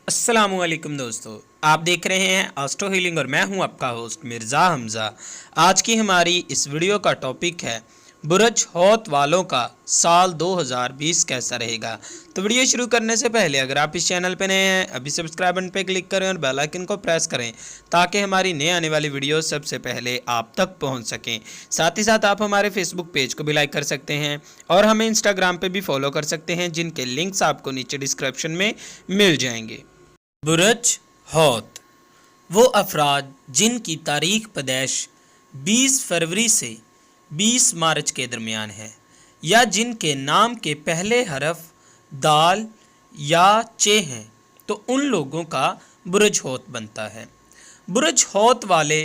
अस्सलाम वालेकुम दोस्तों, आप देख रहे हैं एस्ट्रो हीलिंग और मैं हूं आपका होस्ट मिर्ज़ा हमज़ा। आज की हमारी इस वीडियो का टॉपिक है बुरज हौत वालों का साल 2020 कैसा रहेगा। तो वीडियो शुरू करने से पहले अगर आप इस चैनल पर नए हैं अभी सब्सक्राइब बटन पर क्लिक करें और बेल आइकन को प्रेस करें ताकि हमारी नए आने वाली वीडियो सबसे पहले आप तक पहुंच सकें। साथ ही साथ आप हमारे फेसबुक पेज को भी लाइक कर सकते हैं और हमें इंस्टाग्राम पे भी फॉलो कर सकते हैं, जिनके लिंक्स आपको नीचे डिस्क्रिप्शन में मिल जाएंगे। बुरज हौत वो अफराद जिनकी तारीख पैदैश 20 फरवरी से 20 मार्च के दरमियान है या जिनके नाम के पहले हरफ दाल या चे हैं तो उन लोगों का बुरज हौत बनता है। बुरज हौत वाले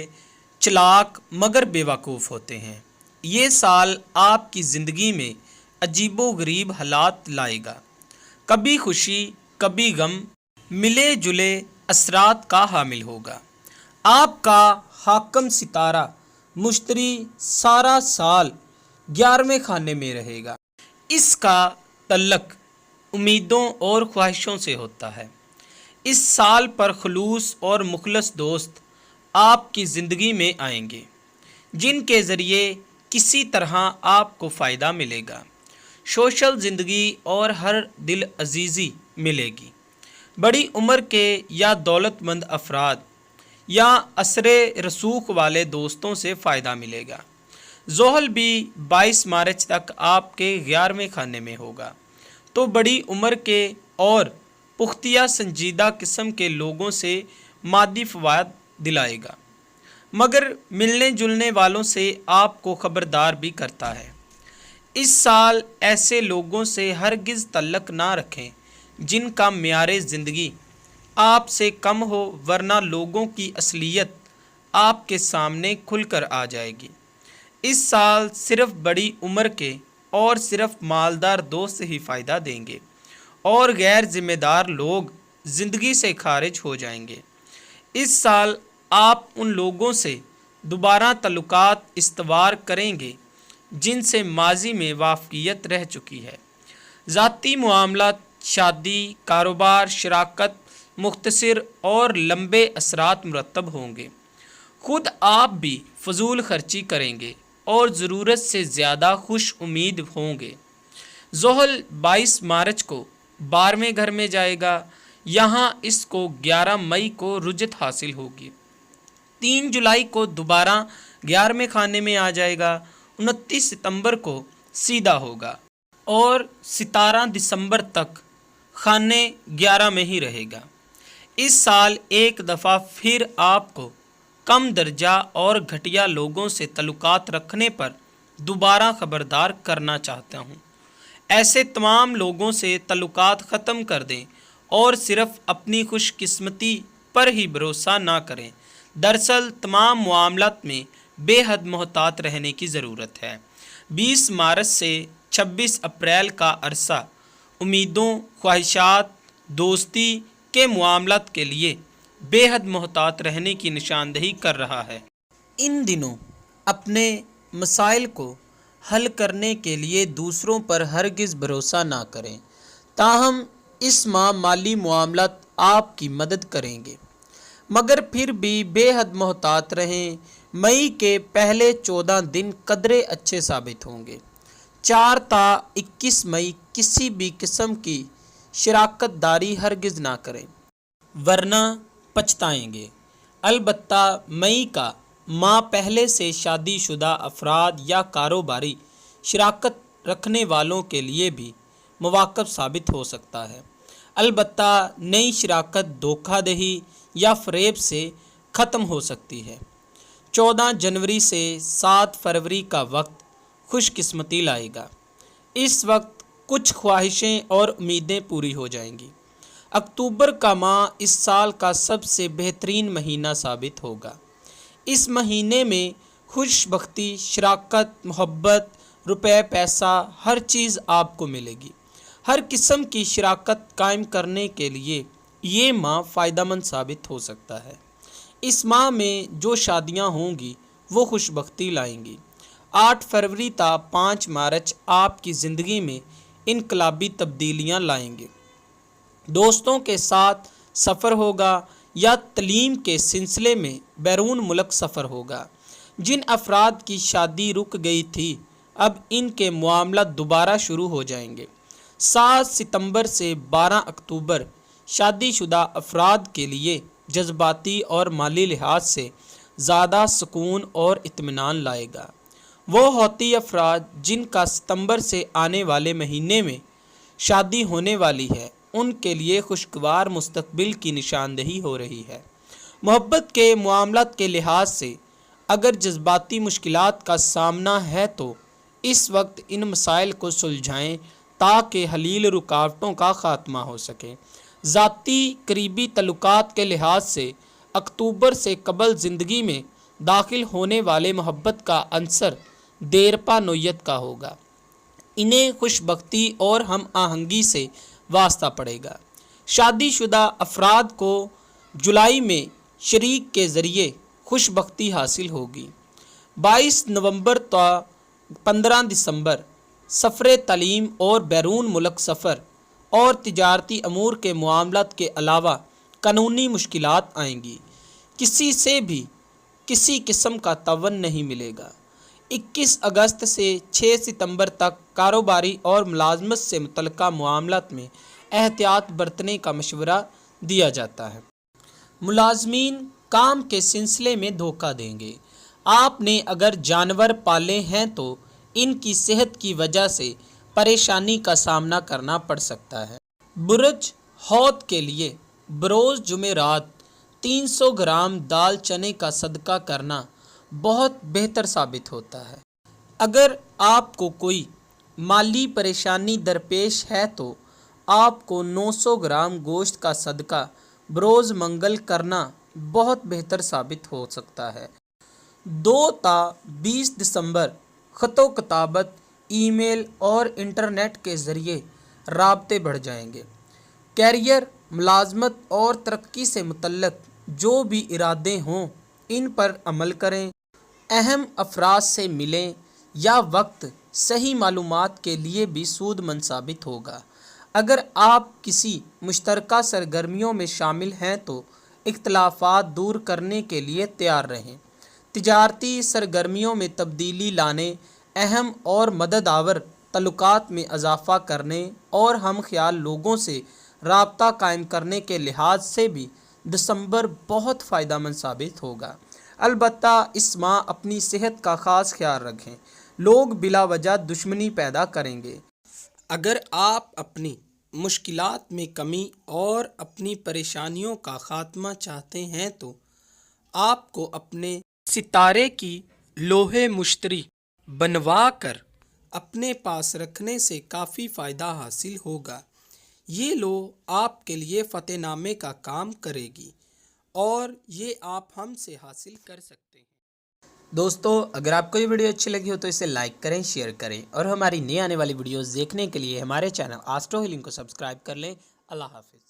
चालाक मगर बेवकूफ़ होते हैं। ये साल आपकी ज़िंदगी में अजीबो गरीब हालात लाएगा, कभी खुशी कभी गम मिले जुले असरात का हामिल होगा। आपका हाकम सितारा मुश्तरी सारा साल 11वें खाने में रहेगा। इसका तल्लक उम्मीदों और ख्वाहिशों से होता है। इस साल पर खलूस और मुखलस दोस्त आपकी ज़िंदगी में आएंगे जिनके ज़रिए किसी तरह आपको फ़ायदा मिलेगा। सोशल ज़िंदगी और हर दिल अजीज़ी मिलेगी। बड़ी उम्र के या दौलतमंद अफराद या असरे रसूख वाले दोस्तों से फ़ायदा मिलेगा। ज़ोहल भी 22 मार्च तक आपके 11वें खाने में होगा तो बड़ी उम्र के और पुख्तिया संजीदा किस्म के लोगों से मादी फ़वाद दिलाएगा, मगर मिलने जुलने वालों से आपको ख़बरदार भी करता है। इस साल ऐसे लोगों से हरगिज़ तल्लक ना रखें जिनका म्यारे ज़िंदगी आपसे कम हो, वरना लोगों की असलियत आपके सामने खुलकर आ जाएगी। इस साल सिर्फ बड़ी उम्र के और सिर्फ मालदार दोस्त ही फ़ायदा देंगे और गैर ज़िम्मेदार लोग ज़िंदगी से खारिज हो जाएंगे। इस साल आप उन लोगों से दोबारा तल्लुकात इस्तवार करेंगे जिनसे माजी में वाफ़ियत रह चुकी है। ज़ाती मामलात, शादी, कारोबार, शराकत मुख्तसर और लंबे असरात मुरतब होंगे। ख़ुद आप भी फजूल खर्ची करेंगे और ज़रूरत से ज़्यादा खुश उम्मीद होंगे। ज़ोहल 22 मार्च को 12वें घर में जाएगा। यहाँ इसको 11 मई को रुजत हासिल होगी। 3 जुलाई को दोबारा 11वें खाने में आ जाएगा। 29 सितंबर को सीधा होगा और 17 दिसंबर तक खाने 11 में ही रहेगा। इस साल एक दफ़ा फिर आपको कम दर्जा और घटिया लोगों से तल्लुकात रखने पर दोबारा ख़बरदार करना चाहता हूँ। ऐसे तमाम लोगों से तल्लुकात ख़त्म कर दें और सिर्फ़ अपनी खुशकिस्मती पर ही भरोसा ना करें। दरअसल तमाम मामलात में बेहद मोहतात रहने की ज़रूरत है। 20 मार्च से 26 अप्रैल का अरसा उम्मीदों, ख्वाहिशात, दोस्ती के मामलात के लिए बेहद मोहतात रहने की निशानदही कर रहा है। इन दिनों अपने मसाइल को हल करने के लिए दूसरों पर हरगिज़ भरोसा ना करें, ताहम इस माह माली मामलात आपकी मदद करेंगे, मगर फिर भी बेहद मोहतात रहें। मई के पहले 14 दिन कदरे अच्छे साबित होंगे। 4 ता 21 मई किसी भी किस्म की शराकत दारी हरगिज़ ना करें वरना पछताएंगे। अलबत्ता मई का माह पहले से शादीशुदा अफराद या कारोबारी शराकत रखने वालों के लिए भी मुवाक़्क़त साबित हो सकता है। अलबत्ता नई शराकत धोखाधड़ी या फ़रेब से ख़त्म हो सकती है। 14 जनवरी से 7 फरवरी का वक्त खुशकिस्मती लाएगा। इस वक्त कुछ ख्वाहिशें और उम्मीदें पूरी हो जाएंगी। अक्टूबर का माह इस साल का सबसे बेहतरीन महीना साबित होगा। इस महीने में खुशबख्ती, शराकत, मोहब्बत, रुपए, पैसा, हर चीज़ आपको मिलेगी। हर किस्म की शराकत कायम करने के लिए ये माह फ़ायदेमंद साबित हो सकता है। इस माह में जो शादियां होंगी वो खुशबख्ती लाएंगी। 8 फरवरी ता 5 मार्च आपकी ज़िंदगी में इनकलाबी तब्दीलियां लाएंगे। दोस्तों के साथ सफ़र होगा या तालीम के सिलसिले में बैरून मुल्क सफ़र होगा। जिन अफराद की शादी रुक गई थी अब इनके मामला दोबारा शुरू हो जाएंगे। 7 सितंबर से 12 अक्टूबर शादीशुदा अफराद के लिए जज्बाती और माली लिहाज से ज़्यादा सुकून और इत्मीनान लाएगा। वो होती अफराद जिनका सितंबर से आने वाले महीने में शादी होने वाली है उनके लिए खुशगवार मुस्तकबिल की निशानदही हो रही है। मोहब्बत के मामलात के लिहाज से अगर जज्बाती मुश्किलात का सामना है तो इस वक्त इन मसाइल को सुलझाएं ताकि हलील रुकावटों का ख़ात्मा हो सके। ज़ाती करीबी तल्लुकात के लिहाज से अक्टूबर से कबल ज़िंदगी में दाखिल होने वाले मोहब्बत का अंसर देरपा नोयत का होगा। इन्हें खुशबख्ती और हम आहंगी से वास्ता पड़ेगा। शादीशुदा अफराद को जुलाई में शरीक के ज़रिए खुशबख्ती हासिल होगी। 22 नवंबर तो 15 दिसंबर सफ़र तालीम और बैरून मुल्क सफ़र और तिजारती अमूर के मामलात के अलावा कानूनी मुश्किलात आएंगी। किसी से भी किसी किस्म का तवन नहीं मिलेगा। 21 अगस्त से 6 सितंबर तक कारोबारी और मुलाजमत से मुतल्लिका मामलात में एहतियात बरतने का मशवरा दिया जाता है। मुलाजमीन काम के सिलसिले में धोखा देंगे। आपने अगर जानवर पाले हैं तो इनकी सेहत की वजह से परेशानी का सामना करना पड़ सकता है। बुरज हौत के लिए बरोज़ जुमेरात 300 ग्राम दाल चने का सदका करना बहुत बेहतर साबित होता है। अगर आपको कोई माली परेशानी दरपेश है तो आपको 900 ग्राम गोश्त का सदका बरोज़ मंगल करना बहुत बेहतर साबित हो सकता है। 2 ता 20 दिसंबर ख़तो किताबत, ईमेल और इंटरनेट के ज़रिए राब्ते बढ़ जाएंगे। कैरियर, मुलाजमत और तरक्की से मुतल्लक जो भी इरादे हों इन पर अमल करें। अहम अफराद से मिलें या वक्त सही मालूमात के लिए भी सूदमंद साबित होगा। अगर आप किसी मुश्तरका सरगर्मियों में शामिल हैं तो इख्तलाफात दूर करने के लिए तैयार रहें। तिजारती सरगर्मियों में तब्दीली लाने, अहम और मदद आवर तल्लुकात में इजाफ़ा करने और हम ख्याल लोगों से राब्ता कायम करने के लिहाज से भी दिसंबर बहुत फ़ायदेमंद साबित होगा। अलबत्ता इस माह अपनी सेहत का ख़ास ख्याल रखें। लोग बिला वजह दुश्मनी पैदा करेंगे। अगर आप अपनी मुश्किलात में कमी और अपनी परेशानियों का ख़ात्मा चाहते हैं तो आपको अपने सितारे की लोहे मुश्तरी बनवा कर अपने पास रखने से काफ़ी फ़ायदा हासिल होगा। ये लोह आपके लिए फ़तेहनामे का काम करेगी और ये आप हमसे हासिल कर सकते हैं। दोस्तों, अगर आपको ये वीडियो अच्छी लगी हो तो इसे लाइक करें, शेयर करें और हमारी नई आने वाली वीडियोस देखने के लिए हमारे चैनल एस्ट्रो हीलिंग को सब्सक्राइब कर लें। अल्लाह हाफिज़।